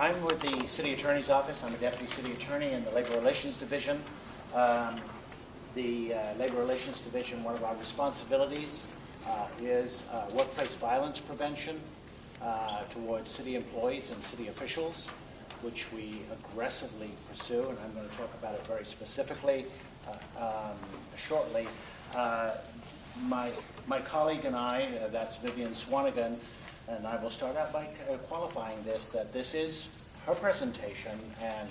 I'm with the City Attorney's Office. I'm a Deputy City Attorney in the Labor Relations Division. The Labor Relations Division, one of our responsibilities is workplace violence prevention towards city employees and city officials, which we aggressively pursue, and I'm going to talk about it very specifically shortly. My colleague and I, that's Vivian Swanigan, and I will start out by qualifying this, that this is her presentation, and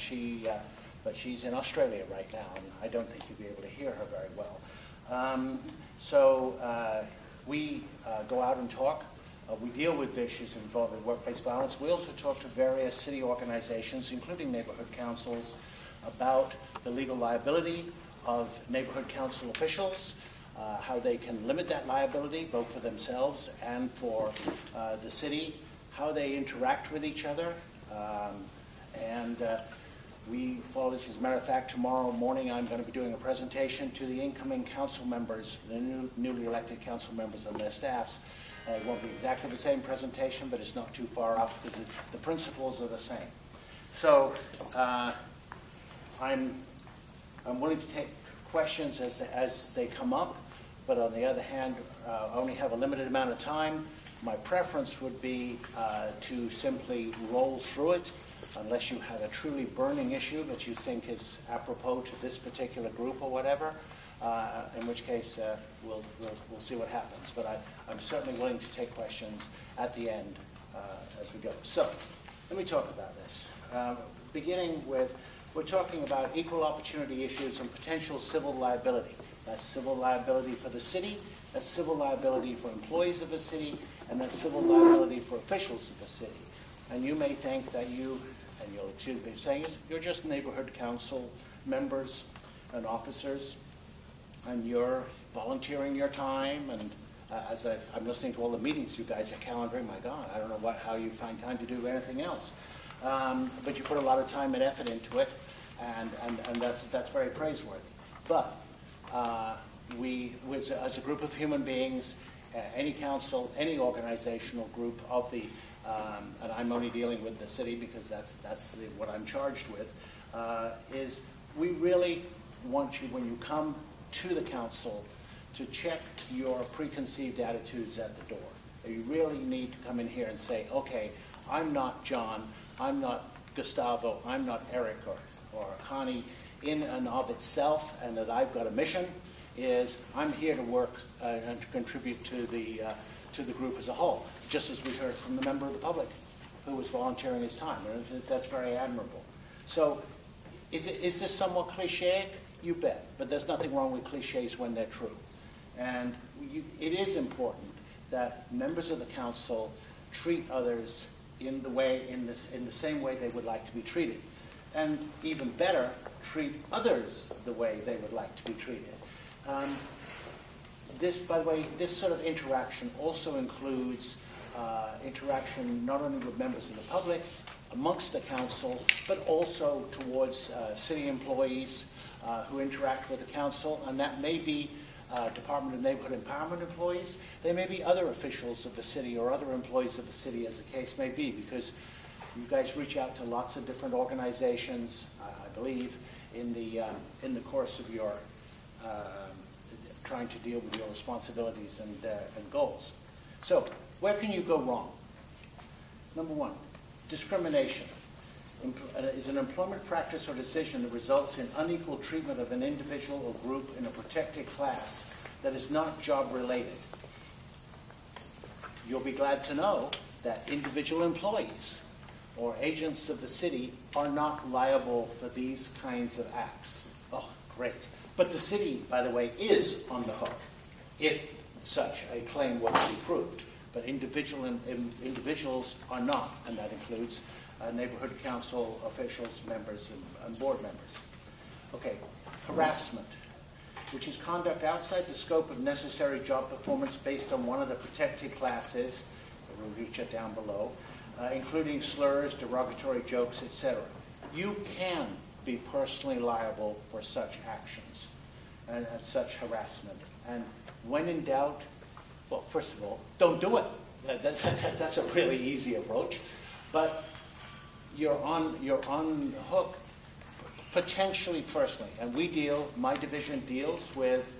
but she's in Australia right now, and I don't think you'll be able to hear her very well. We go out and talk. We deal with issues involving workplace violence. We also talk to various city organizations, including neighborhood councils, about the legal liability of neighborhood council officials, how they can limit that liability, both for themselves and for the city, how they interact with each other. We follow this. As a matter of fact, tomorrow morning I'm going to be doing a presentation to the incoming council members, the newly elected council members and their staffs. It won't be exactly the same presentation, but it's not too far off because the principles are the same. So I'm willing to take questions as they come up, but on the other hand, I only have a limited amount of time. My preference would be to simply roll through it, unless you have a truly burning issue that you think is apropos to this particular group or whatever, in which case we'll see what happens. But I'm certainly willing to take questions at the end as we go. So let me talk about this. Beginning with, we're talking about equal opportunity issues and potential civil liability. That's civil liability for the city, that's civil liability for employees of the city, and that's civil liability for officials of the city. And you may think that you'll excuse me saying you're just neighborhood council members and officers, and you're volunteering your time, and as I'm listening to all the meetings you guys are calendaring, my God, I don't know how you find time to do anything else. But you put a lot of time and effort into it, and that's very praiseworthy. But as a group of human beings, any council, any organizational group of the, and I'm only dealing with the city because that's what I'm charged with, is we really want you, when you come to the council, to check your preconceived attitudes at the door. You really need to come in here and say, okay, I'm not John, I'm not Gustavo, I'm not Eric or Connie in and of itself, and that I've got a mission, is I'm here to work and to contribute to the group as a whole, just as we heard from the member of the public who was volunteering his time. And that's very admirable. So is this somewhat cliche? You bet. But there's nothing wrong with cliches when they're true. And it is important that members of the council treat others in the same way they would like to be treated. And even better, treat others the way they would like to be treated. By the way, this sort of interaction also includes interaction not only with members of the public, amongst the council, but also towards city employees who interact with the council, and that may be Department of Neighborhood Empowerment employees. They may be other officials of the city or other employees of the city, as the case may be, because you guys reach out to lots of different organizations, I believe, in the course of your trying to deal with your responsibilities and goals. So, where can you go wrong? Number one, discrimination is an employment practice or decision that results in unequal treatment of an individual or group in a protected class that is not job-related. You'll be glad to know that individual employees or agents of the city are not liable for these kinds of acts. Oh, great. But the city, by the way, is on the hook if such a claim were to be proved. But individuals are not, and that includes neighborhood council officials, members, and board members. Okay, harassment, which is conduct outside the scope of necessary job performance based on one of the protected classes, we'll reach it down below, including slurs, derogatory jokes, etc. You can be personally liable for such actions and such harassment. And when in doubt, well, first of all, don't do it. That's a really easy approach. But you're on the hook potentially personally. And my division deals with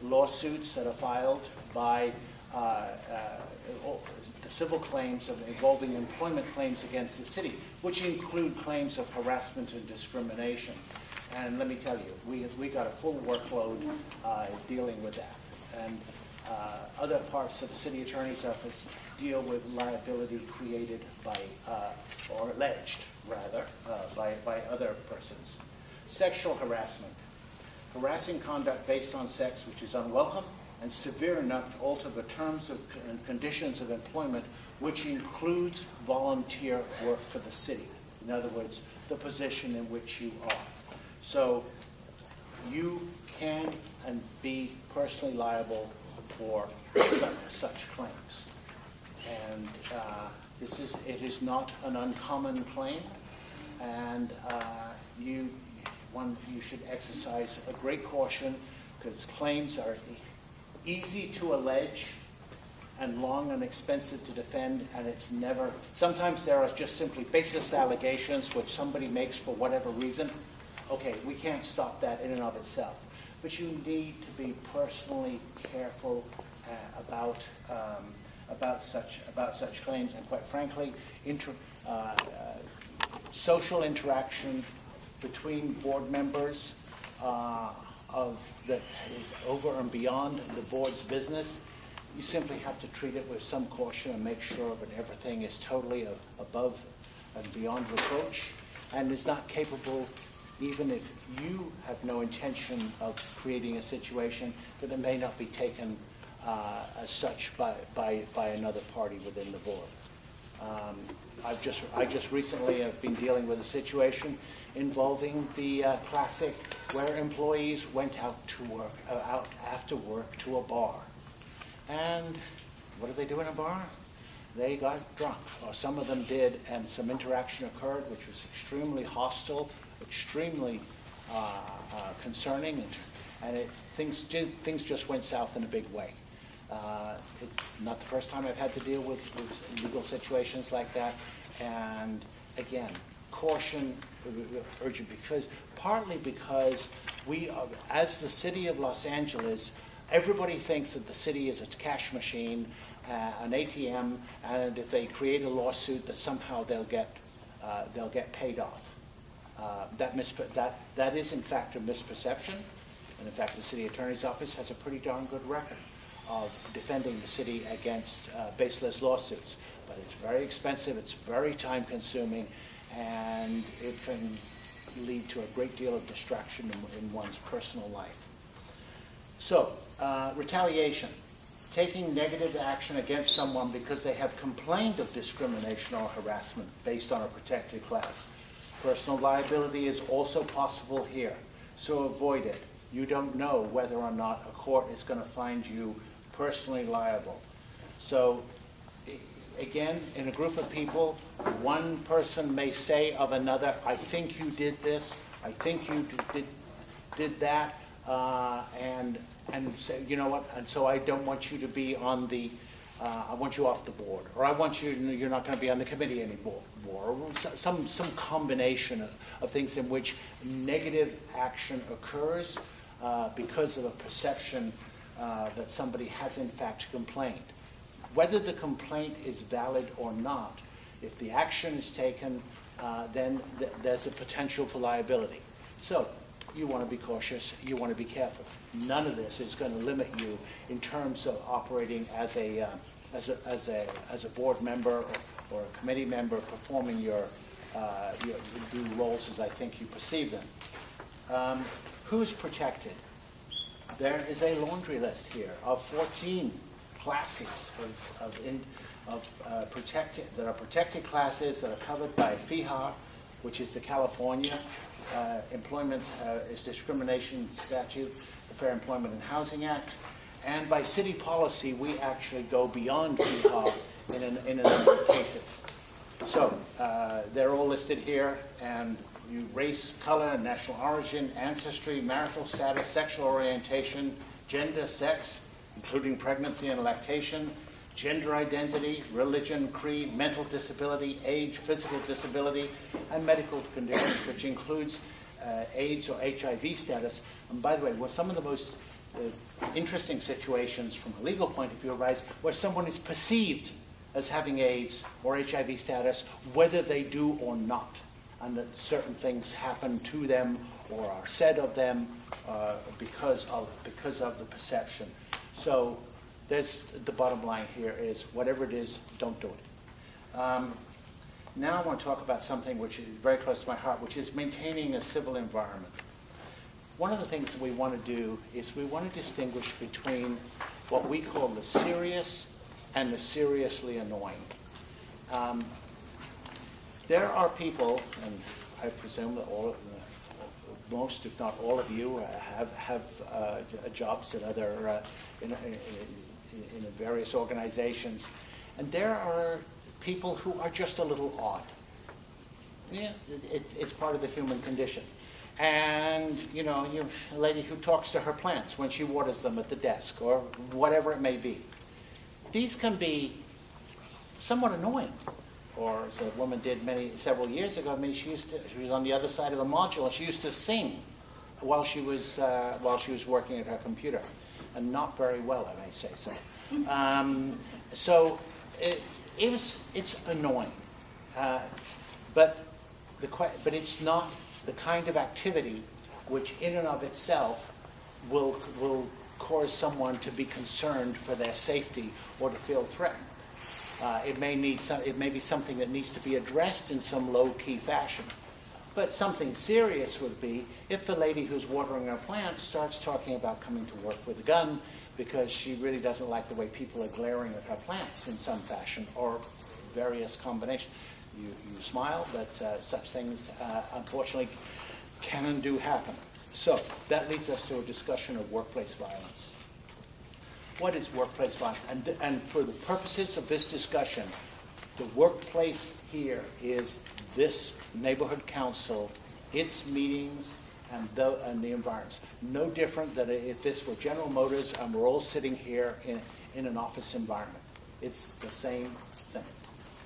lawsuits that are filed by the civil claims involving employment claims against the city, which include claims of harassment and discrimination. And let me tell you, we got a full workload dealing with that. And other parts of the city attorney's office deal with liability created by, or alleged rather, by other persons. Sexual harassment. Harassing conduct based on sex which is unwelcome and severe enough to alter the terms and conditions of employment, which includes volunteer work for the city. In other words, the position in which you are. So you can and be personally liable for such claims. And it is not an uncommon claim, and you should exercise a great caution, because claims are easy to allege and long and expensive to defend, and it's never, sometimes there are just simply baseless allegations which somebody makes for whatever reason. Okay, we can't stop that in and of itself. But you need to be personally careful about such claims, and quite frankly, social interaction between board members that is over and beyond the board's business. You simply have to treat it with some caution and make sure that everything is totally above and beyond reproach, and is not capable, even if you have no intention of creating a situation, that it may not be taken as such by another party within the board. I just recently have been dealing with a situation involving the classic where employees went out after work to a bar. And what did they do in a bar? They got drunk, or some of them did, and some interaction occurred which was extremely hostile, extremely concerning, and things just went south in a big way. Not the first time I've had to deal with legal situations like that, and again, caution urgent, partly because we, as the city of Los Angeles, everybody thinks that the city is a cash machine, an ATM, and if they create a lawsuit, that somehow they'll get paid off. That is in fact a misperception, and in fact the city attorney's office has a pretty darn good record of defending the city against baseless lawsuits. But it's very expensive, it's very time consuming, and it can lead to a great deal of distraction in one's personal life. So, retaliation. Taking negative action against someone because they have complained of discrimination or harassment based on a protected class. Personal liability is also possible here, so avoid it. You don't know whether or not a court is going to find you personally liable. So, again, in a group of people, one person may say of another, I think you did this, I think you did that, and say, you know what, and so I don't want you to be on the, I want you off the board, or I want you, you're not going to be on the committee anymore, or some combination of things in which negative action occurs because of a perception that somebody has in fact complained. Whether the complaint is valid or not, if the action is taken, then there's a potential for liability. So you want to be cautious, you want to be careful. None of this is going to limit you in terms of operating as a board member or a committee member, performing your due roles as I think you perceive them. Who's protected? There is a laundry list here of 14 classes that are protected classes that are covered by FEHA, which is the California Employment is Discrimination Statute, the Fair Employment and Housing Act, and by city policy we actually go beyond FEHA in a number of cases. So they're all listed here, and race, color, national origin, ancestry, marital status, sexual orientation, gender, sex, including pregnancy and lactation, gender identity, religion, creed, mental disability, age, physical disability, and medical conditions, which includes AIDS or HIV status. And by the way, some of the most interesting situations from a legal point of view arise where someone is perceived as having AIDS or HIV status, whether they do or not, and that certain things happen to them or are said of them because of the perception. So there's the bottom line here is whatever it is, don't do it. Now I want to talk about something which is very close to my heart, which is maintaining a civil environment. One of the things that we want to do is we want to distinguish between what we call the serious and the seriously annoying. There are people, and I presume that most, if not all of you, have jobs at other in various organizations, and there are people who are just a little odd. Yeah, it's part of the human condition. And you have a lady who talks to her plants when she waters them at the desk, or whatever it may be. These can be somewhat annoying. Or as a woman did several years ago, she was on the other side of a module, and she used to sing while she was working at her computer, and not very well, I may say so. So it's annoying, but it's not the kind of activity which, in and of itself, will cause someone to be concerned for their safety or to feel threatened. It may be something that needs to be addressed in some low-key fashion. But something serious would be if the lady who's watering her plants starts talking about coming to work with a gun because she really doesn't like the way people are glaring at her plants in some fashion, or various combinations. You smile, but such things, unfortunately, can and do happen. So that leads us to a discussion of workplace violence. What is workplace violence? And for the purposes of this discussion, the workplace here is this neighborhood council, its meetings, and the environments. No different than if this were General Motors and we're all sitting here in an office environment. It's the same thing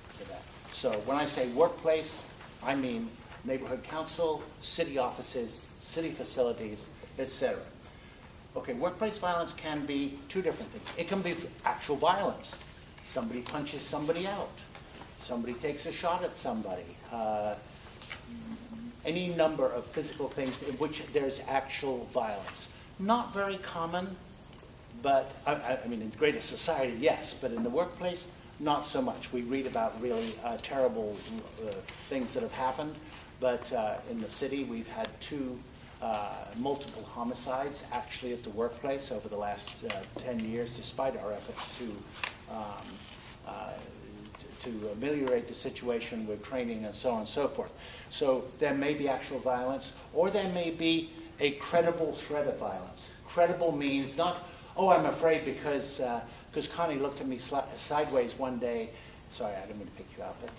for that. So when I say workplace, I mean neighborhood council, city offices, city facilities, etc. Okay, workplace violence can be two different things. It can be actual violence. Somebody punches somebody out. Somebody takes a shot at somebody. Any number of physical things in which there's actual violence. Not very common, but, I mean, in greater society, yes, but in the workplace, not so much. We read about really terrible things that have happened, but in the city, we've had multiple homicides actually at the workplace over the last 10 years, despite our efforts to ameliorate the situation with training and so on and so forth. So there may be actual violence, or there may be a credible threat of violence. Credible means not, oh, I'm afraid because Connie looked at me sideways one day. Sorry, I didn't mean to pick you out, but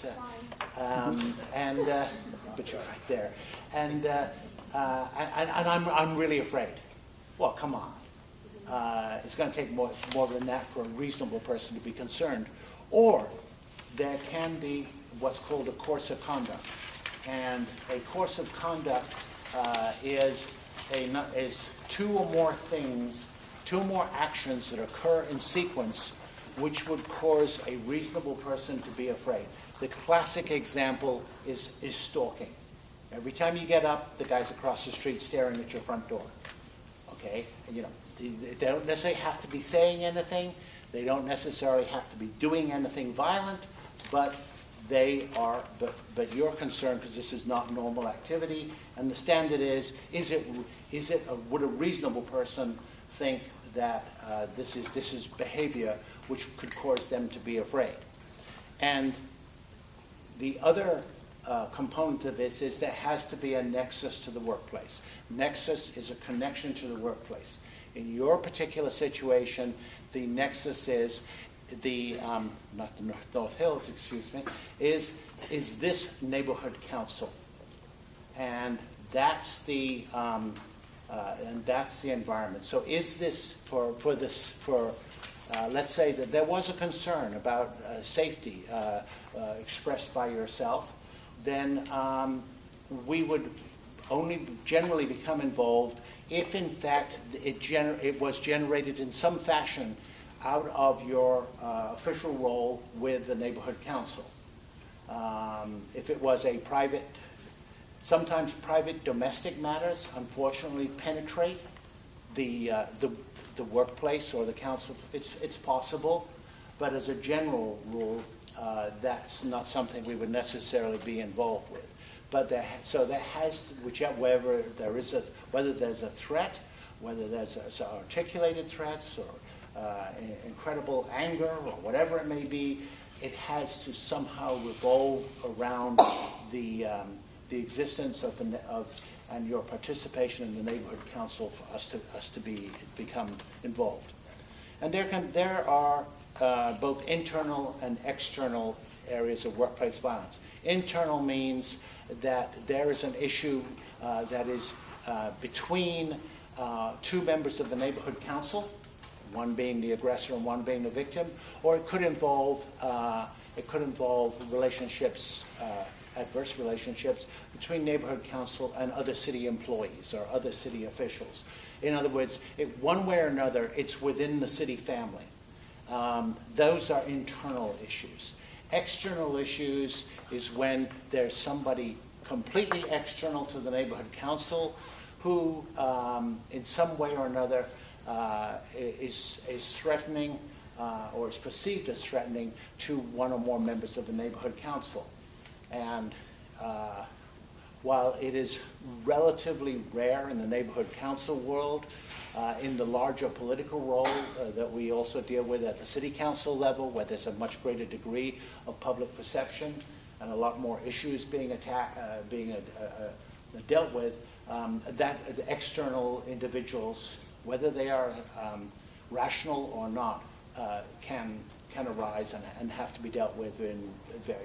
but you're right there, and I'm really afraid. Well, come on. It's going to take more than that for a reasonable person to be concerned. Or there can be what's called a course of conduct, and a course of conduct is two or more things, two or more actions that occur in sequence, which would cause a reasonable person to be afraid. The classic example is stalking. Every time you get up, the guy's across the street staring at your front door. Okay, and, they don't necessarily have to be saying anything. They don't necessarily have to be doing anything violent, but they are. But you're concerned because this is not normal activity, and the standard would a reasonable person think that this is behavior which could cause them to be afraid? And the other component of this is there has to be a nexus to the workplace. Nexus is a connection to the workplace. In your particular situation, the nexus is not the North Hills, excuse me, is this neighborhood council, and that's the environment. So is this for let's say that there was a concern about safety expressed by yourself, then we would only generally become involved if in fact it was generated in some fashion out of your official role with the neighborhood council. If it was a private, sometimes private domestic matters unfortunately penetrate the workplace or the council. It's possible, but as a general rule, that's not something we would necessarily be involved with. But there has to, whether there's a threat, whether there's articulated threats or incredible anger or whatever it may be, it has to somehow revolve around the existence of and your participation in the neighborhood council for us to become involved. And there are both internal and external areas of workplace violence. Internal means that there is an issue that is between two members of the neighborhood council, one being the aggressor and one being the victim, or it could involve relationships, adverse relationships between neighborhood council and other city employees or other city officials. In other words, one way or another, it's within the city family. Those are internal issues. External issues is when there's somebody completely external to the neighborhood council who, in some way or another, is threatening or is perceived as threatening to one or more members of the neighborhood council. And while it is relatively rare in the neighborhood council world, in the larger political role that we also deal with at the city council level, where there's a much greater degree of public perception and a lot more issues being dealt with, that the external individuals, whether they are rational or not, can arise and have to be dealt with in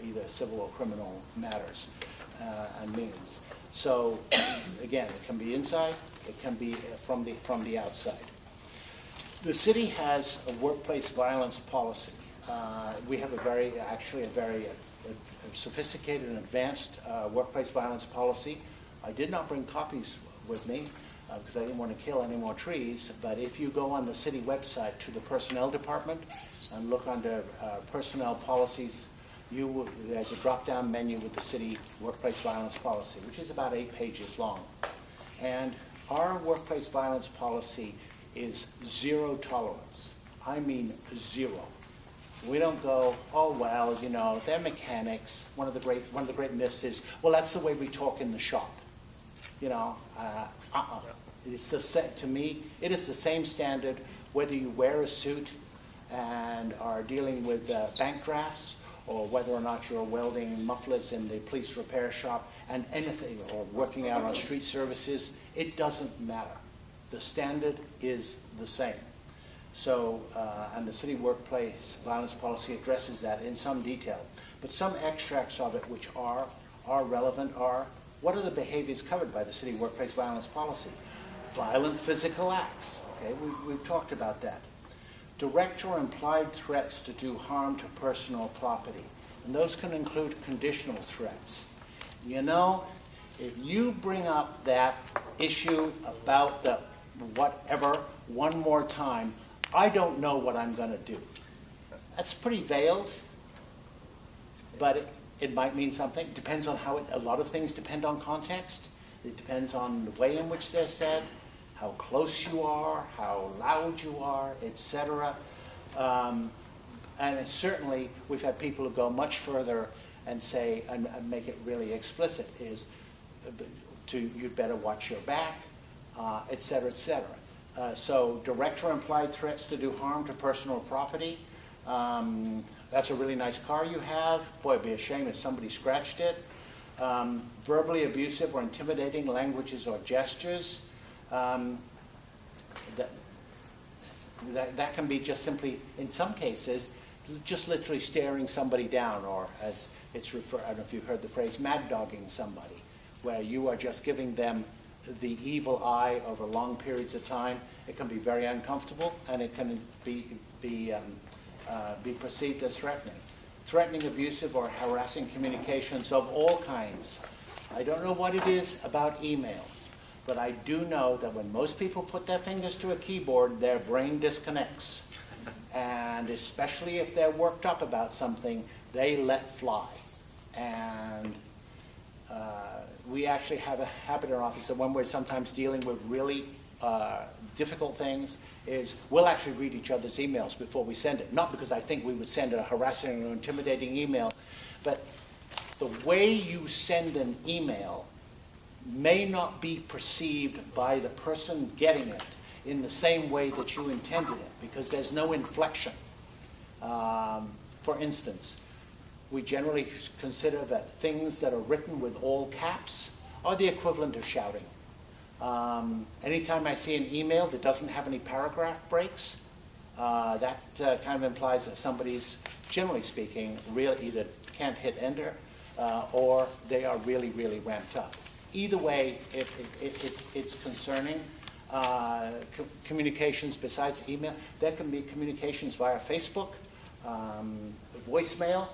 either civil or criminal matters and means. So again, it can be inside, it can be from the outside. The city has a workplace violence policy. We have a very sophisticated and advanced workplace violence policy. I did not bring copies with me because I didn't want to kill any more trees, but if you go on the city website to the personnel department and look under personnel policies, there's a drop-down menu with the city workplace violence policy, which is about 8 pages long. And our workplace violence policy is zero tolerance. I mean zero. We don't go, oh well, you know, they're mechanics. One of the great myths is, well, that's the way we talk in the shop. You know, to me, it is the same standard whether you wear a suit and are dealing with bank drafts, or whether or not you're welding mufflers in the police repair shop, and anything, or working out on street services. It doesn't matter. The standard is the same. So, and the city workplace violence policy addresses that in some detail. But some extracts of it which are relevant are, what are the behaviors covered by the city workplace violence policy? Violent physical acts, okay, we've talked about that. Direct or implied threats to do harm to personal property. And those can include conditional threats. You know, if you bring up that issue about the whatever one more time, I don't know what I'm going to do. That's pretty veiled, but it might mean something. It depends on how a lot of things depend on context. It depends on the way in which they're said, how close you are, how loud you are, etc. And certainly, we've had people who go much further and say, and make it really explicit, is you'd better watch your back, etc., etc. So direct or implied threats to do harm to personal property. That's a really nice car you have. Boy, it'd be a shame if somebody scratched it. Verbally abusive or intimidating languages or gestures. That can be just simply, in some cases, just literally staring somebody down, or as it's referred, I don't know if you've heard the phrase, mad dogging somebody, where you are just giving them the evil eye over long periods of time, it can be very uncomfortable, and it can be perceived as threatening. Threatening, abusive, or harassing communications of all kinds. I don't know what it is about email, but I do know that when most people put their fingers to a keyboard, their brain disconnects. And especially if they're worked up about something, they let fly. And we actually have a habit in our office that when we're sometimes dealing with really difficult things, is we'll actually read each other's emails before we send it. Not because I think we would send a harassing or intimidating email, but the way you send an email may not be perceived by the person getting it in the same way that you intended it, because there's no inflection. For instance, we generally consider that things that are written with all caps are the equivalent of shouting. Anytime I see an email that doesn't have any paragraph breaks, that kind of implies that somebody's, generally speaking, really either can't hit enter or they are really, really ramped up. Either way, it's concerning. Communications besides email, there can be communications via Facebook, voicemail.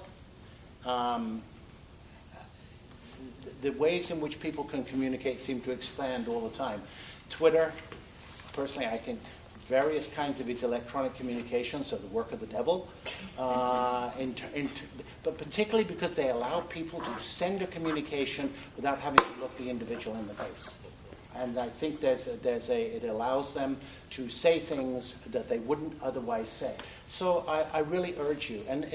The ways in which people can communicate seem to expand all the time. Twitter, personally, I think various kinds of these electronic communications are the work of the devil, but particularly because they allow people to send a communication without having to look the individual in the face. And I think it allows them to say things that they wouldn't otherwise say. So I really urge you, and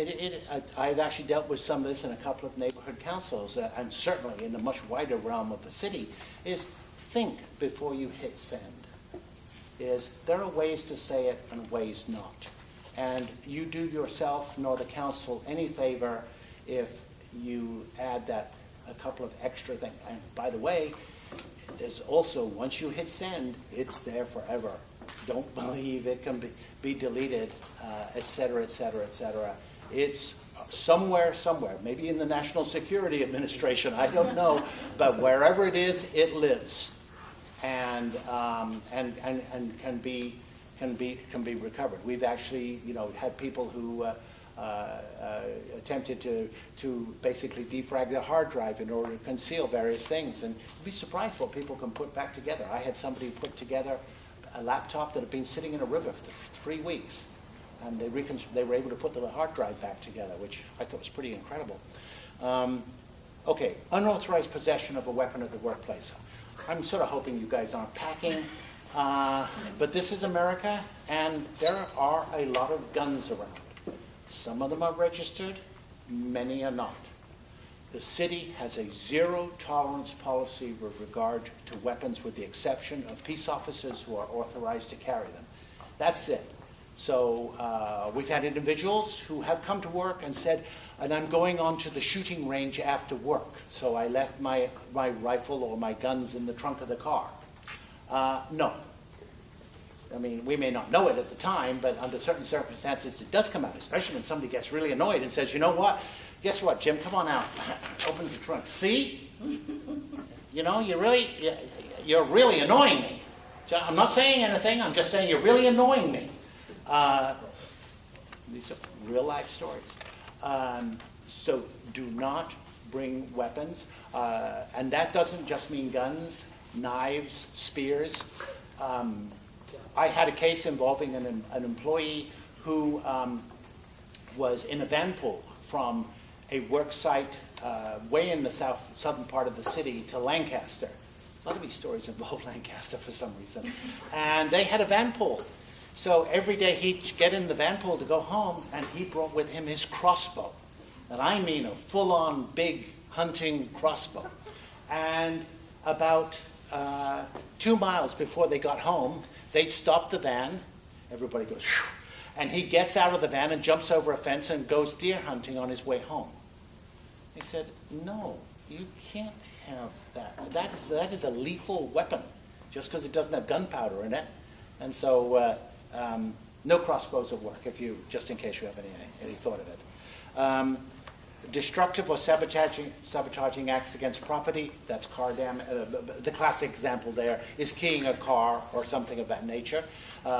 I've actually dealt with some of this in a couple of neighborhood councils, and certainly in a much wider realm of the city, is think before you hit send. There are ways to say it and ways not. And you do yourself nor the council any favor if you add that a couple of extra things. And by the way, there's also, once you hit send, it's there forever. Don't believe it can be deleted, et cetera, et cetera, et cetera. It's somewhere, maybe in the National Security Administration, I don't know, but wherever it is, it lives, and can be recovered. We've actually, had people who attempted to basically defrag their hard drive in order to conceal various things, and you'd be surprised what people can put back together. I had somebody put together a laptop that had been sitting in a river for 3 weeks, and they were able to put the hard drive back together, which I thought was pretty incredible. Okay, unauthorized possession of a weapon at the workplace. I'm sort of hoping you guys aren't packing, but this is America, and there are a lot of guns around. Some of them are registered, many are not. The city has a zero-tolerance policy with regard to weapons, with the exception of peace officers who are authorized to carry them. That's it. So we've had individuals who have come to work and said, and I'm going on to the shooting range after work, so I left my rifle or my guns in the trunk of the car. No. I mean, we may not know it at the time, but under certain circumstances it does come out, especially when somebody gets really annoyed and says, you know what, guess what, Jim, come on out. Opens the trunk. See? You're really annoying me. I'm not saying anything, I'm just saying you're really annoying me. These are real life stories. So do not bring weapons. And that doesn't just mean guns, knives, spears. I had a case involving an employee who was in a van pull from a work site way in the southern part of the city to Lancaster. A lot of these stories involve Lancaster for some reason. And they had a van pull. So every day he'd get in the van pull to go home, and he brought with him his crossbow. And I mean a full-on big hunting crossbow. And about 2 miles before they got home, they'd stop the van. Everybody goes, phew, and he gets out of the van and jumps over a fence and goes deer hunting on his way home. He said, no, you can't have that. That is a lethal weapon, just because it doesn't have gunpowder in it. And so no crossbows will work, just in case you have any thought of it. Destructive or sabotaging acts against property, that's car damage. The classic example there is keying a car or something of that nature.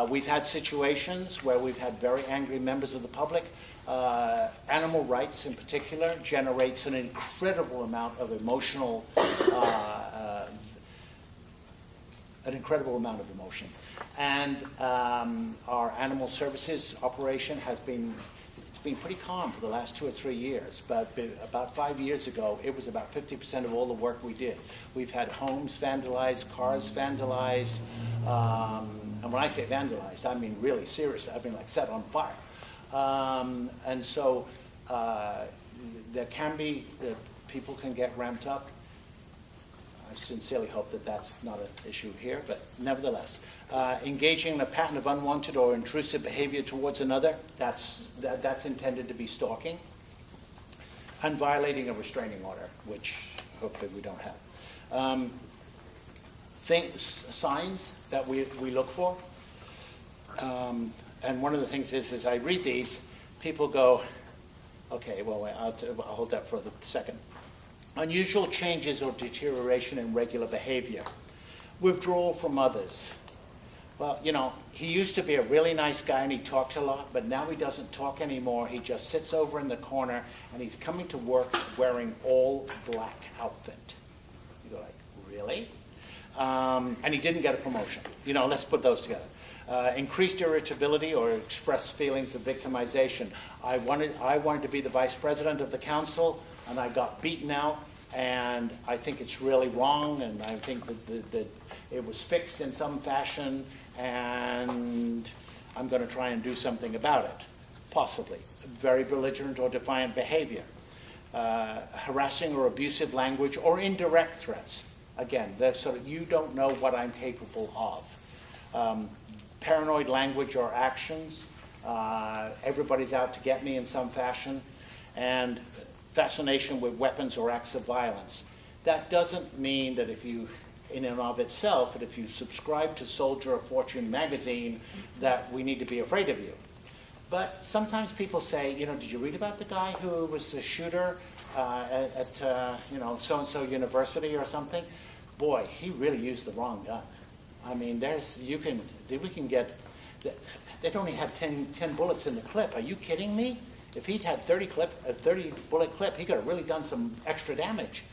We've had situations where we've had very angry members of the public. Animal rights in particular generates an incredible amount of emotion. And our animal services operation has been pretty calm for the last 2 or 3 years, but about 5 years ago, it was about 50% of all the work we did. We've had homes vandalized, cars vandalized, and when I say vandalized, I mean really serious. I mean like set on fire. And so there can be, people can get ramped up. I sincerely hope that that's not an issue here, but nevertheless, engaging in a pattern of unwanted or intrusive behavior towards another, that's intended to be stalking, and violating a restraining order, which hopefully we don't have. Signs that we look for, and one of the things is, as I read these, people go, okay, well, I'll hold that for a second. Unusual changes or deterioration in regular behavior. Withdrawal from others. Well, you know, he used to be a really nice guy and he talked a lot, but now he doesn't talk anymore. He just sits over in the corner and he's coming to work wearing all black outfit. You go like, really? And he didn't get a promotion. You know, let's put those together. Increased irritability or expressed feelings of victimization. I wanted to be the vice president of the council, and I got beaten out, and I think it's really wrong, and I think that it was fixed in some fashion, and I'm going to try and do something about it, possibly. Very belligerent or defiant behavior. Harassing or abusive language or indirect threats. Again, so that you don't know what I'm capable of. Paranoid language or actions. Everybody's out to get me in some fashion. And fascination with weapons or acts of violence. That doesn't mean that if you, in and of itself, that if you subscribe to Soldier or Fortune magazine, that we need to be afraid of you. But sometimes people say, you know, did you read about the guy who was the shooter at you know, so-and-so university or something? Boy, he really used the wrong gun. I mean, we can get, they'd only had 10 bullets in the clip. Are you kidding me? If he'd had 30 bullet clip, he could have really done some extra damage.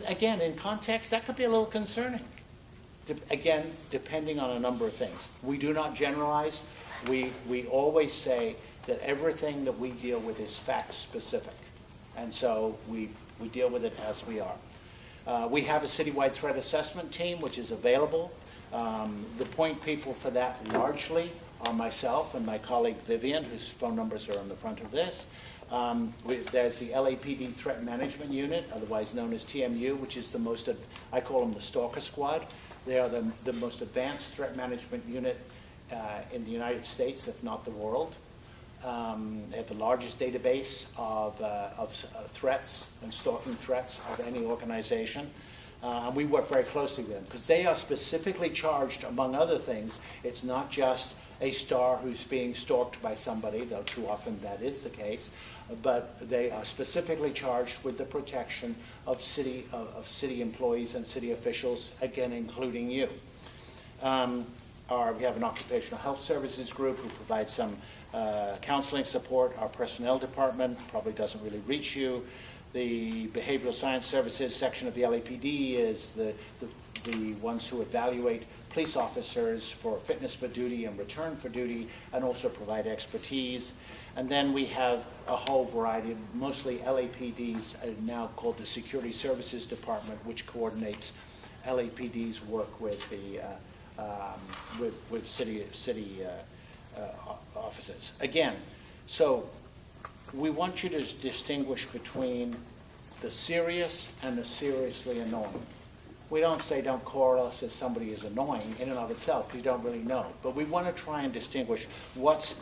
Again, in context, that could be a little concerning. Again, depending on a number of things. We do not generalize. We always say that everything that we deal with is fact specific. And so we deal with it as we are. We have a citywide threat assessment team, which is available. The point people for that largely are myself and my colleague Vivian, whose phone numbers are on the front of this. There's the LAPD Threat Management Unit, otherwise known as TMU, which is the most, I call them the Stalker Squad. They are the most advanced threat management unit in the United States, if not the world. They have the largest database of threats and stalking threats of any organization. And we work very closely with them because they are specifically charged, among other things. It's not just a star who's being stalked by somebody, though too often that is the case, but they are specifically charged with the protection of city employees and city officials, again, including you. We have an occupational health services group who provides some counseling support. Our personnel department probably doesn't really reach you. The behavioral science services section of the LAPD is the ones who evaluate police officers for fitness for duty and return for duty, and also provide expertise. And then we have a whole variety of mostly LAPD's now called the Security Services Department, which coordinates LAPD's work with the with city offices. Again, so we want you to distinguish between the serious and the seriously annoying. We don't say don't call us if somebody is annoying in and of itself, because you don't really know. But we want to try and distinguish what's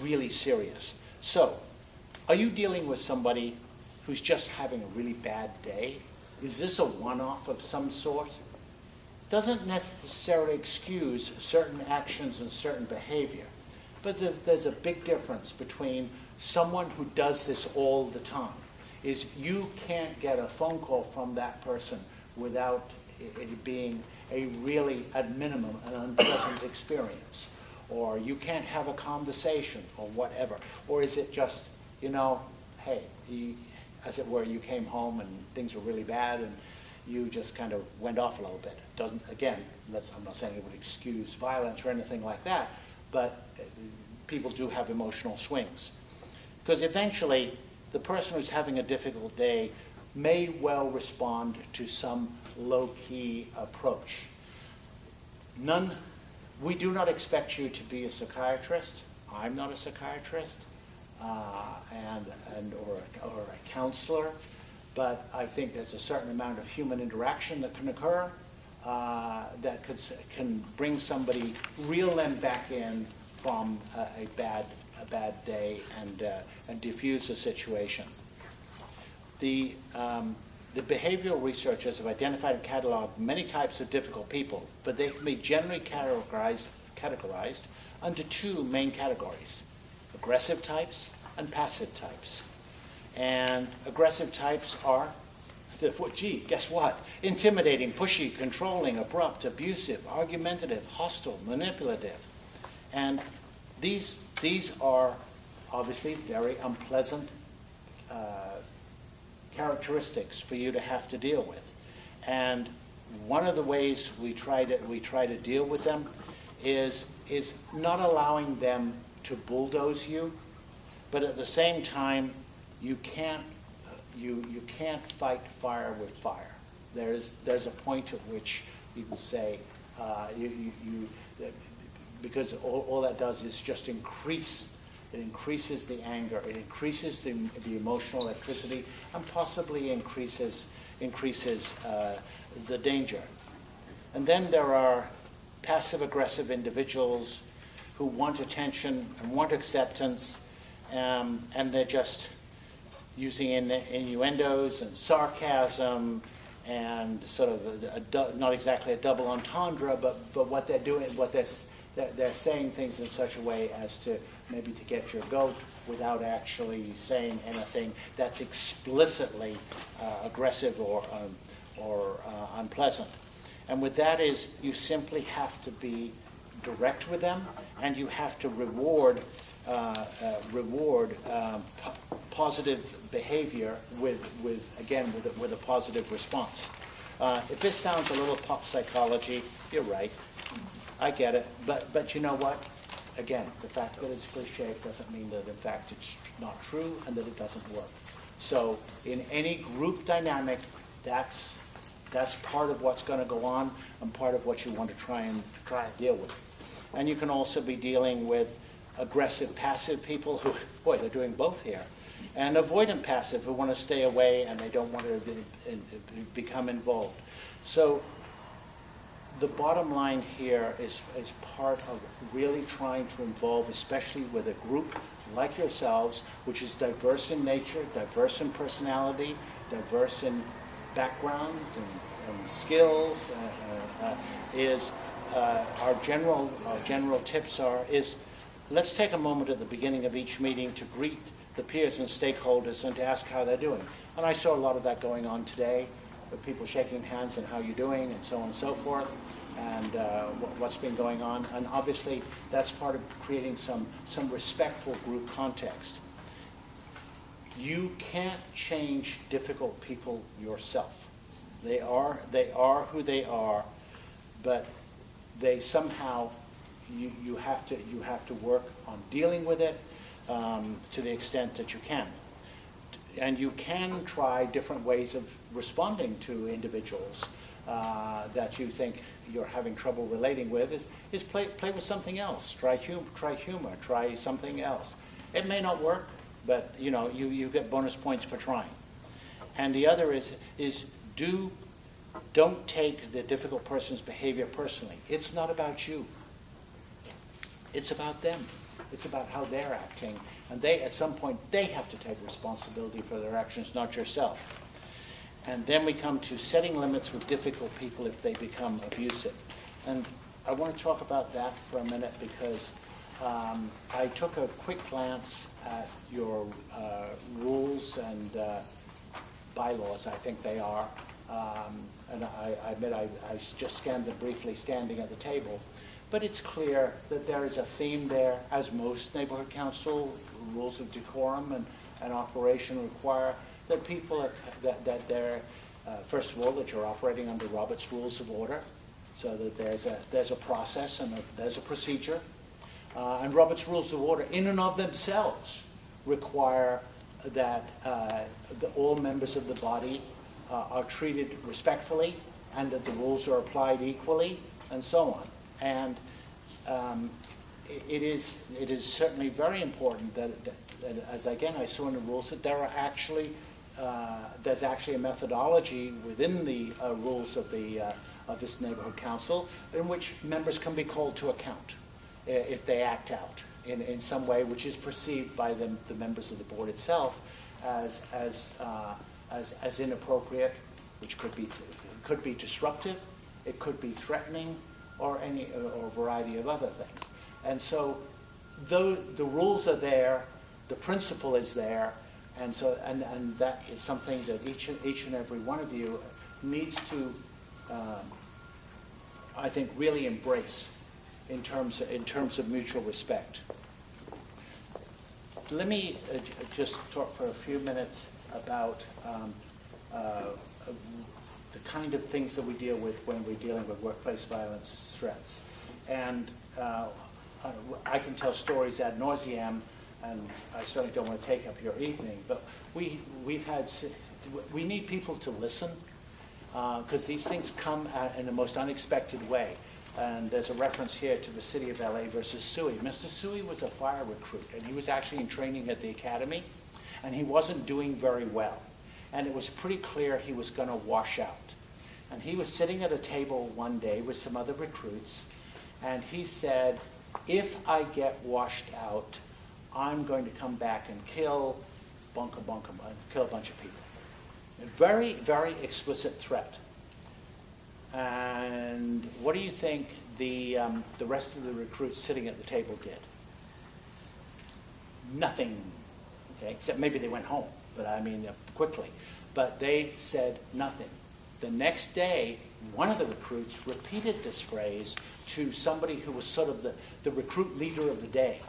really serious. So, are you dealing with somebody who's just having a really bad day? Is this a one-off of some sort? Doesn't necessarily excuse certain actions and certain behavior. But there's a big difference between someone who does this all the time. Is you can't get a phone call from that person without it being a really, at minimum, an unpleasant experience. Or you can't have a conversation or whatever. Or is it just, you know, hey, as it were, you came home and things were really bad and you just kind of went off a little bit. Doesn't, again, I'm not saying it would excuse violence or anything like that, but people do have emotional swings. Because eventually, the person who's having a difficult day may well respond to some low-key approach. We do not expect you to be a psychiatrist. I'm not a psychiatrist, or a counselor, but I think there's a certain amount of human interaction that can occur that can bring somebody, reel them back in from a bad day and diffuse the situation. The behavioral researchers have identified and cataloged many types of difficult people, but they can be generally categorized under two main categories: aggressive types and passive types. And aggressive types are, gee, guess what? Intimidating, pushy, controlling, abrupt, abusive, argumentative, hostile, manipulative. And these are obviously very unpleasant characteristics for you to have to deal with. And one of the ways we try to deal with them is not allowing them to bulldoze you, but at the same time, you can't fight fire with fire. There's a point at which you can say because all that does is just increases the anger, it increases the emotional electricity, and possibly increases the danger. And then there are passive-aggressive individuals who want attention and want acceptance, and they're just using innuendos and sarcasm and sort of not exactly a double entendre, but what they're doing, they're saying things in such a way as to maybe to get your goat without actually saying anything that's explicitly aggressive or unpleasant. And with that is, you simply have to be direct with them, and you have to reward positive behavior with a positive response. If this sounds a little pop psychology, you're right. I get it, but you know what? Again, the fact that it's cliche doesn't mean that in fact it's not true and that it doesn't work. So in any group dynamic, that's part of what's going to go on and part of what you want to try and deal with. And you can also be dealing with aggressive passive people who, boy, they're doing both here, and avoidant passive who want to stay away and they don't want to become involved. So the bottom line here is part of really trying to involve, especially with a group like yourselves, which is diverse in nature, diverse in personality, diverse in background and skills. Our general tips is let's take a moment at the beginning of each meeting to greet the peers and stakeholders and to ask how they're doing. And I saw a lot of that going on today, with people shaking hands and how you're doing and so on and so forth, and what's been going on. And obviously, that's part of creating some respectful group context. You can't change difficult people yourself. They are who they are, but they somehow you have to work on dealing with it to the extent that you can. And you can try different ways of responding to individuals that you think you're having trouble relating with. Is play with something else. Try humor. Try something else. It may not work, but you get bonus points for trying. And the other is don't take the difficult person's behavior personally. It's not about you. It's about them. It's about how they're acting. And at some point, they have to take responsibility for their actions, not yourself. And then we come to setting limits with difficult people if they become abusive. And I want to talk about that for a minute because I took a quick glance at your rules and bylaws, I think they are. And I admit I just scanned them briefly standing at the table. But it's clear that there is a theme there, as most neighborhood council rules of decorum and operation require, that people are, that they're, first of all, that you're operating under Robert's Rules of Order, so that there's a process and there's a procedure. And Robert's Rules of Order, in and of themselves, require that all members of the body are treated respectfully and that the rules are applied equally, and so on. And it is certainly very important that as again I saw in the rules, that there are actually there's actually a methodology within the rules of this neighborhood council in which members can be called to account if they act out in some way which is perceived by the members of the board itself as inappropriate, which could be disruptive, it could be threatening, or a variety of other things. And so though the rules are there, the principle is there, and so and that is something that each and every one of you needs to I think really embrace in terms of mutual respect. Let me just talk for a few minutes about the kind of things that we deal with when we're dealing with workplace violence threats. And I can tell stories ad nauseam, and I certainly don't want to take up your evening, but we need people to listen, because these things come in the most unexpected way. And there's a reference here to the city of LA versus Suey. Mr. Suey was a fire recruit, and he was actually in training at the academy, and he wasn't doing very well. And it was pretty clear he was going to wash out. And he was sitting at a table one day with some other recruits, and he said, if I get washed out, I'm going to come back and kill kill a bunch of people. A very, very explicit threat. And what do you think the rest of the recruits sitting at the table did? Nothing, okay, except maybe they went home, but I mean quickly. But they said nothing. The next day, one of the recruits repeated this phrase to somebody who was sort of the recruit leader of the day.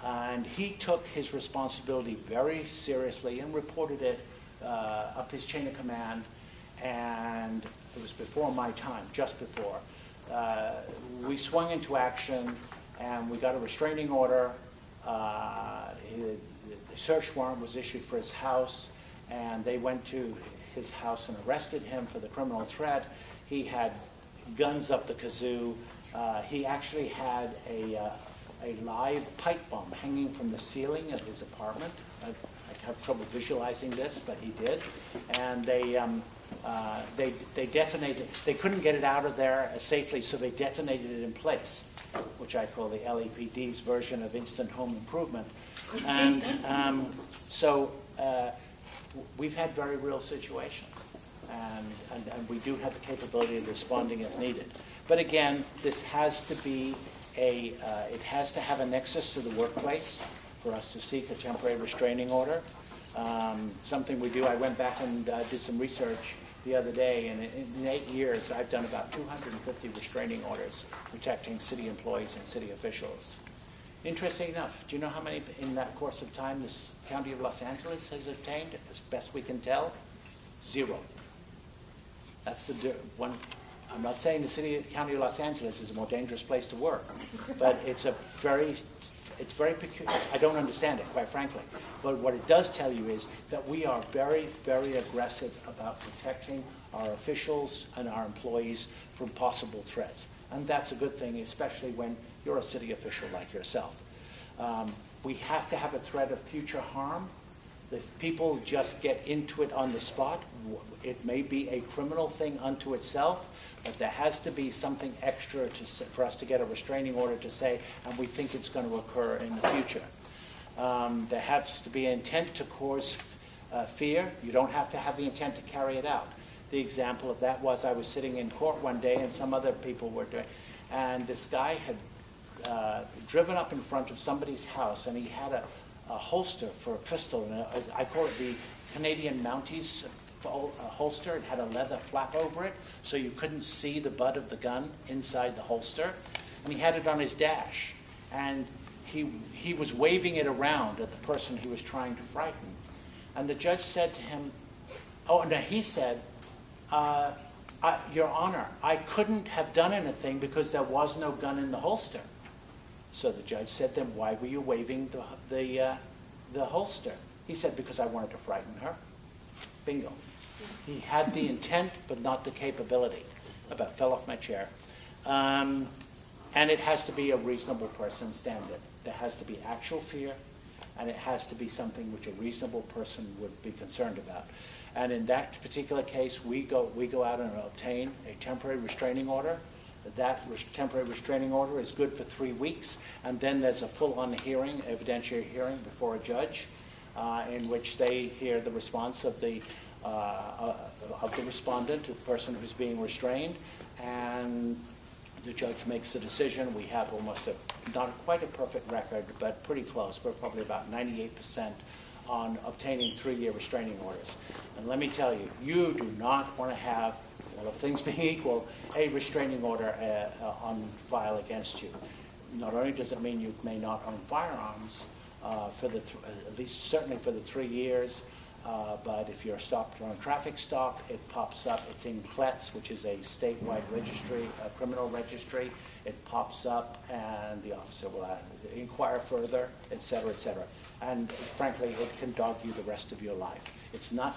And he took his responsibility very seriously and reported it up his chain of command. And it was before my time, just before. We swung into action, and we got a restraining order. The search warrant was issued for his house, and they went to his house and arrested him for the criminal threat. He had guns up the kazoo. He actually had a live pipe bomb hanging from the ceiling of his apartment. I have trouble visualizing this, but he did. And they detonated. They couldn't get it out of there safely, so they detonated it in place, which I call the LAPD's version of instant home improvement. And so we've had very real situations, and we do have the capability of responding if needed. But again, this has to be it has to have a nexus to the workplace for us to seek a temporary restraining order. Something we do, I went back and did some research the other day, and in 8 years, I've done about 250 restraining orders protecting city employees and city officials. Interesting enough, do you know how many in that course of time this County of Los Angeles has obtained, as best we can tell? 0. That's the one. I'm not saying the County of Los Angeles is a more dangerous place to work, but it's very peculiar. I don't understand it, quite frankly. But what it does tell you is that we are very, very aggressive about protecting our officials and our employees from possible threats. And that's a good thing, especially when you're a city official like yourself. We have to have a threat of future harm. If people just get into it on the spot, it may be a criminal thing unto itself, but there has to be something extra for us to get a restraining order to say, and we think it's going to occur in the future. There has to be an intent to cause fear. You don't have to have the intent to carry it out. The example of that was I was sitting in court one day, and some other people were doing, and this guy had driven up in front of somebody's house, and he had a holster for a pistol, and I call it the Canadian Mounties holster. It had a leather flap over it, so you couldn't see the butt of the gun inside the holster. And he had it on his dash. And he was waving it around at the person he was trying to frighten. And the judge said to him, oh, no, he said, Your Honor, I couldn't have done anything because there was no gun in the holster. So the judge said, then why were you waving the holster? He said, because I wanted to frighten her. Bingo. He had the intent, but not the capability. About fell off my chair. And it has to be a reasonable person standard. There has to be actual fear, and it has to be something which a reasonable person would be concerned about. And in that particular case, we go out and obtain a temporary restraining order. That temporary restraining order is good for 3 weeks, and then there's a full-on hearing, evidentiary hearing before a judge, in which they hear the response of the respondent, the person who's being restrained, and the judge makes a decision. We have almost not quite a perfect record, but pretty close. We're probably about 98% on obtaining 3-year restraining orders. And let me tell you, you do not want to have, all of things being equal, a restraining order on file against you. Not only does it mean you may not own firearms for at least certainly for the 3 years, but if you're stopped on a traffic stop, it pops up. It's in CLETS, which is a statewide registry, a criminal registry. It pops up, and the officer will inquire further, et cetera, et cetera. And frankly, it can dog you the rest of your life. It's not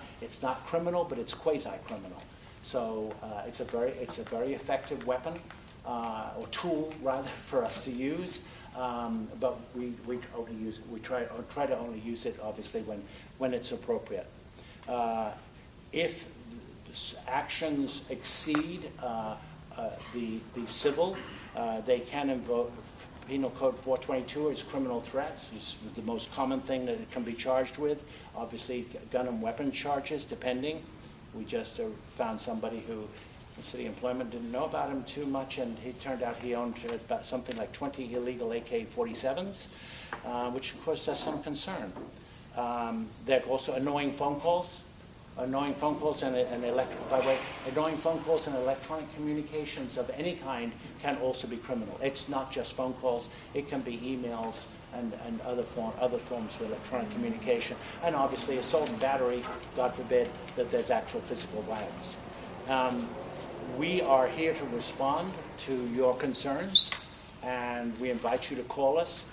criminal, but it's quasi-criminal. So it's a very effective weapon, or tool rather, for us to use. But we try to only use it obviously when it's appropriate. If actions exceed the civil, they can invoke Penal Code 422 as criminal threats. Is the most common thing that it can be charged with. Obviously, gun and weapon charges, depending. We just found somebody who city employment didn't know about him too much, and he turned out he owned about something like 20 illegal AK-47s, which of course has some concern. There are also annoying phone calls. Annoying phone calls and annoying phone calls and electronic communications of any kind can also be criminal. It's not just phone calls. It can be emails and other forms of electronic communication. And obviously assault and battery, God forbid that there's actual physical violence. We are here to respond to your concerns, and we invite you to call us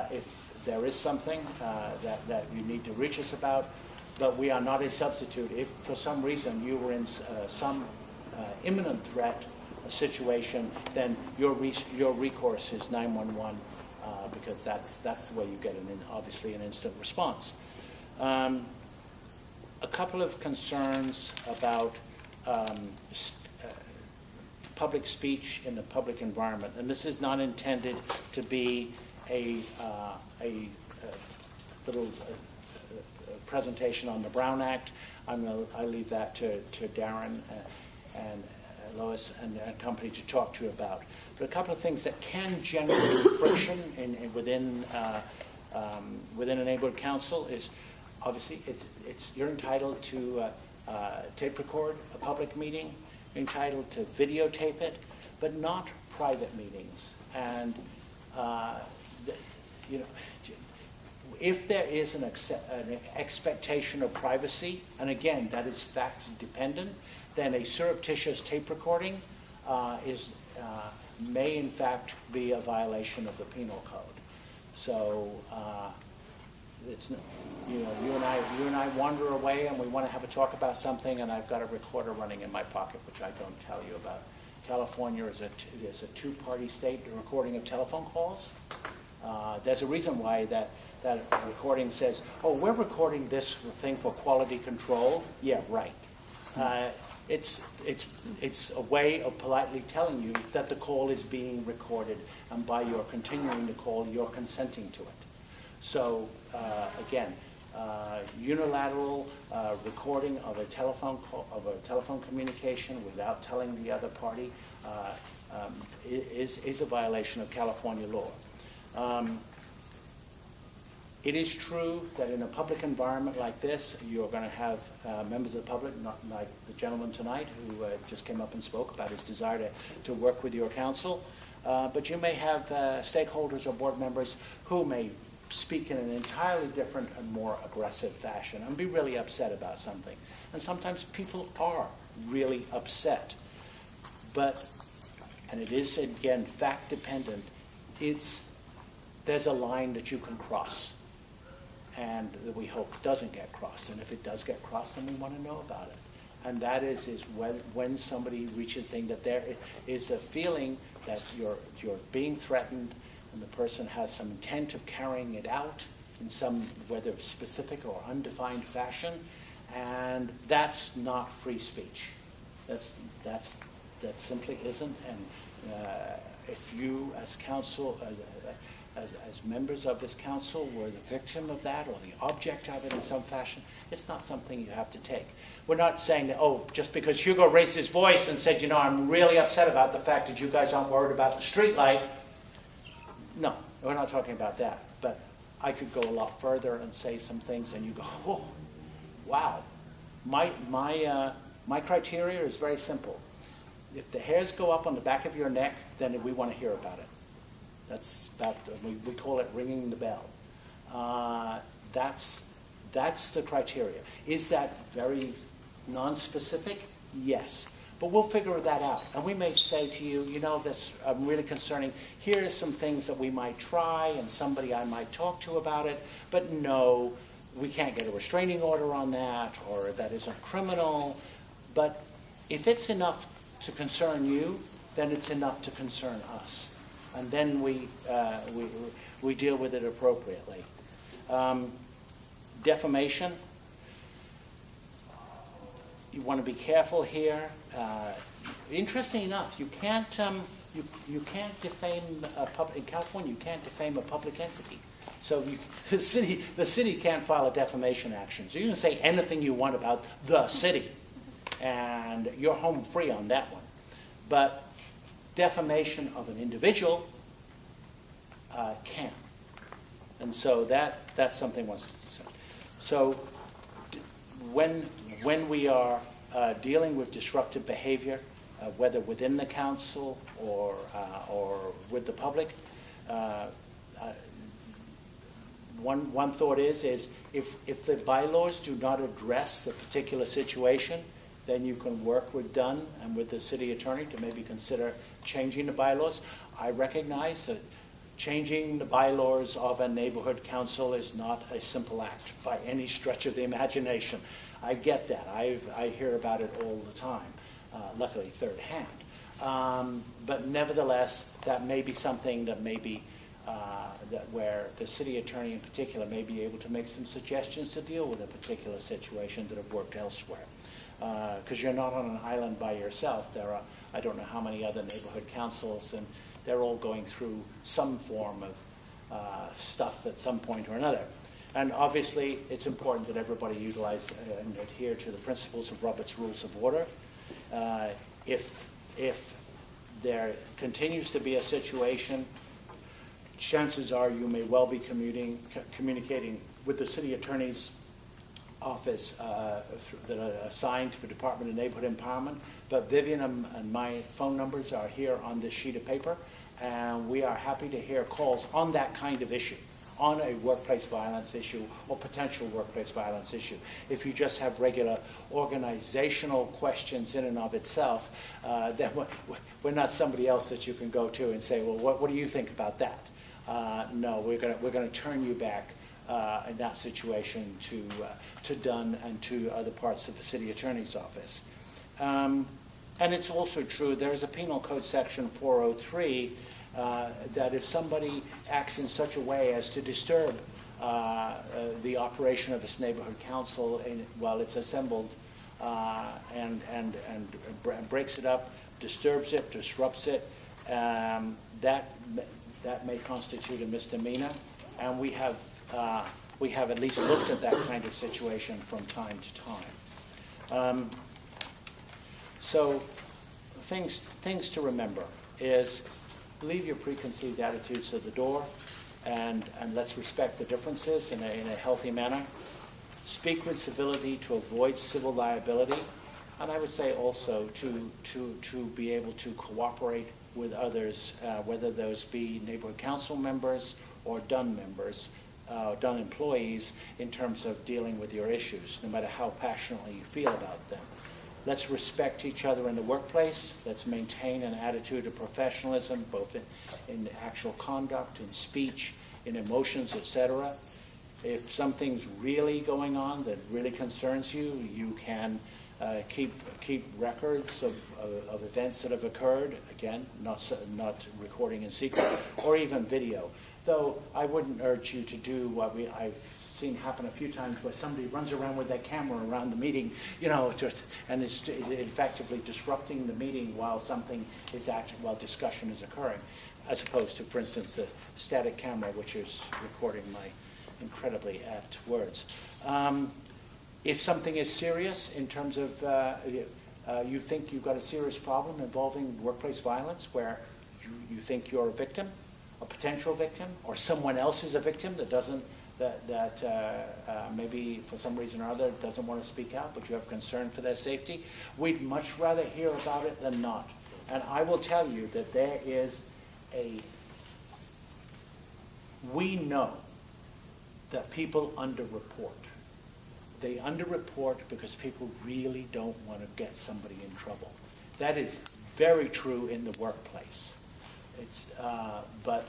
if there is something that you need to reach us about. But we are not a substitute. If for some reason you were in some imminent threat situation, then your recourse is 911 because that's the way you get obviously an instant response. A couple of concerns about public speech in the public environment, and this is not intended to be a little presentation on the Brown Act. I leave that to Darren and Lois and company to talk to you about. But a couple of things that can generate friction within a neighborhood council is obviously you're entitled to tape record a public meeting. You're entitled to videotape it, but not private meetings. And if there is an expectation of privacy, and again, that is fact dependent, then a surreptitious tape recording may in fact be a violation of the penal code. So it's you and I wander away and we want to have a talk about something, and I've got a recorder running in my pocket, which I don't tell you about. California is a two-party state, the recording of telephone calls. There's a reason why that recording says, oh, we're recording this thing for quality control. Yeah, right. It's a way of politely telling you that the call is being recorded, and by your continuing the call, you're consenting to it. So again, unilateral recording of a telephone call, of a telephone communication without telling the other party is a violation of California law. It is true that in a public environment like this, you're going to have members of the public, not like the gentleman tonight who just came up and spoke about his desire to work with your council, but you may have stakeholders or board members who may speak in an entirely different and more aggressive fashion and be really upset about something. And sometimes people are really upset. But, and it is, again, fact dependent, there's a line that you can cross, and that we hope doesn't get crossed. And if it does get crossed, then we want to know about it. And that is when somebody reaches thing that there is a feeling that you're being threatened, and the person has some intent of carrying it out in some, whether specific or undefined fashion, and that's not free speech. That simply isn't. And if you, as council, as members of this council, were the victim of that or the object of it in some fashion, it's not something you have to take. We're not saying that, oh, just because Hugo raised his voice and said, you know, I'm really upset about the fact that you guys aren't worried about the street light. No, we're not talking about that. But I could go a lot further and say some things, and you go, oh, wow. My criteria is very simple. If the hairs go up on the back of your neck, then we want to hear about it. That's about, we call it ringing the bell. That's the criteria. Is that very non-specific? Yes. But we'll figure that out. And we may say to you, you know, this really concerning, here are some things that we might try and somebody I might talk to about it, but no, we can't get a restraining order on that, or that isn't criminal. But if it's enough to concern you, then it's enough to concern us. And then we deal with it appropriately. Defamation. You want to be careful here. Interesting enough, you can't defame a public in California. You can't defame a public entity. So the city can't file a defamation action. So you can say anything you want about the city, and you're home free on that one. But defamation of an individual can, and so that's something one should consider. So when we are dealing with disruptive behavior, whether within the council or with the public, one thought is if the bylaws do not address the particular situation, then you can work with Dunn and with the city attorney to maybe consider changing the bylaws. I recognize that changing the bylaws of a neighborhood council is not a simple act by any stretch of the imagination. I get that. I hear about it all the time, luckily third hand. But nevertheless, that may be something that maybe where the city attorney in particular may be able to make some suggestions to deal with a particular situation that have worked elsewhere. Because you're not on an island by yourself. There are, I don't know how many other neighborhood councils, and they're all going through some form of stuff at some point or another. And obviously, it's important that everybody utilize and adhere to the principles of Robert's Rules of Order. If there continues to be a situation, chances are you may well be communicating with the city attorney's office that are assigned to the Department of Neighborhood Empowerment. But Vivian and my phone numbers are here on this sheet of paper, and we are happy to hear calls on that kind of issue, on a workplace violence issue or potential workplace violence issue. If you just have regular organizational questions in and of itself, then we're not somebody else that you can go to and say, well, what do you think about that? No, we're going to turn you back in that situation to Dunn and to other parts of the city attorney's office. And it's also true, there is a penal code section 403 that if somebody acts in such a way as to disturb the operation of its neighborhood council while it's assembled and breaks it up, disturbs it, disrupts it, that may constitute a misdemeanor. And we have at least looked at that kind of situation from time to time. So things to remember. is leave your preconceived attitudes at the door, and let's respect the differences in a healthy manner. Speak with civility to avoid civil liability, and I would say also to be able to cooperate with others, whether those be neighborhood council members or DUN members, DUN employees, in terms of dealing with your issues, no matter how passionately you feel about them. Let's respect each other in the workplace. Let's maintain an attitude of professionalism, both in actual conduct, in speech, in emotions, etc. If something's really going on that really concerns you, you can keep records of events that have occurred. Again, not recording in secret, or even video. Though I wouldn't urge you to do what I've seen happen a few times, where somebody runs around with their camera around the meeting, and is effectively disrupting the meeting while while discussion is occurring, as opposed to, for instance, the static camera, which is recording my incredibly apt words. If something is serious in terms of you think you've got a serious problem involving workplace violence, where you think you're a victim, a potential victim, or someone else is a victim that maybe for some reason or other doesn't want to speak out, but you have concern for their safety, we'd much rather hear about it than not. And I will tell you that there is we know that people underreport. They underreport because people really don't want to get somebody in trouble. That is very true in the workplace. But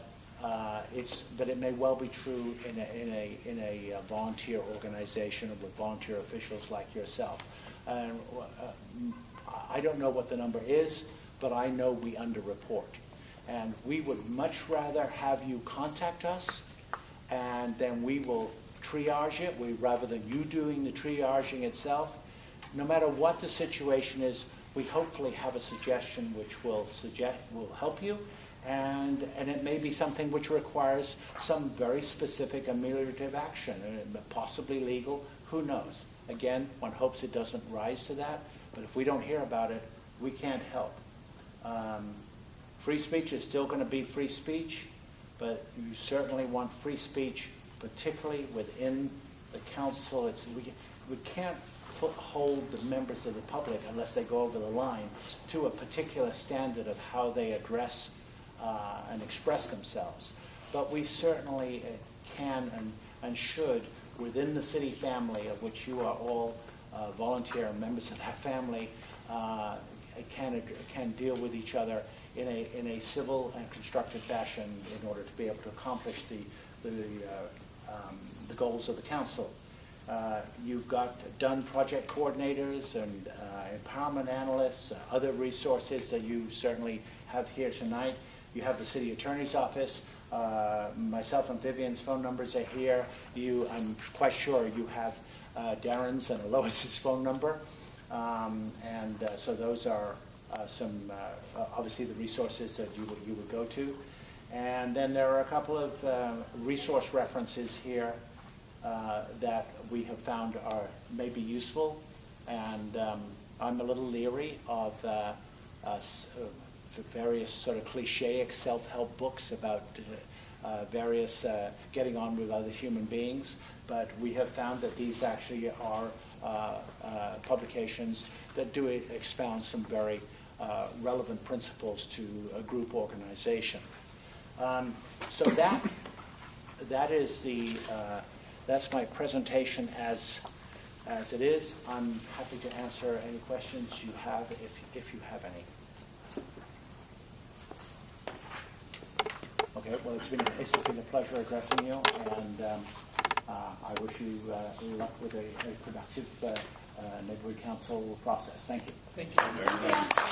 it may well be true in a volunteer organization or with volunteer officials like yourself. I don't know what the number is, but I know we underreport. And we would much rather have you contact us, and then we will triage it, rather than you doing the triaging itself. No matter what the situation is, we hopefully have a suggestion which will help you, and it may be something which requires some very specific ameliorative action, possibly legal, who knows. Again, one hopes it doesn't rise to that, but if we don't hear about it, we can't help. Free speech is still going to be free speech, but you certainly want free speech, particularly within the council. We can't hold the members of the public, unless they go over the line, to a particular standard of how they address and express themselves. But we certainly can and should, within the city family, of which you are all volunteer members of that family, can deal with each other in a civil and constructive fashion in order to be able to accomplish the goals of the council. You've got DUN project coordinators and empowerment analysts, other resources that you certainly have here tonight. You have the city attorney's office. Myself and Vivian's phone numbers are here. I'm quite sure you have Darren's and Lois's phone number. So those are some, obviously, the resources that you would go to. And then there are a couple of resource references here that we have found are maybe useful. And I'm a little leery of various sort of cliche self-help books about various getting on with other human beings. But we have found that these actually are publications that do expound some very relevant principles to a group organization. So that is that's my presentation as it is. I'm happy to answer any questions you have, if you have any. Okay, well, it's been a pleasure addressing you, and I wish you luck with a productive neighborhood council process. Thank you. Thank you very much.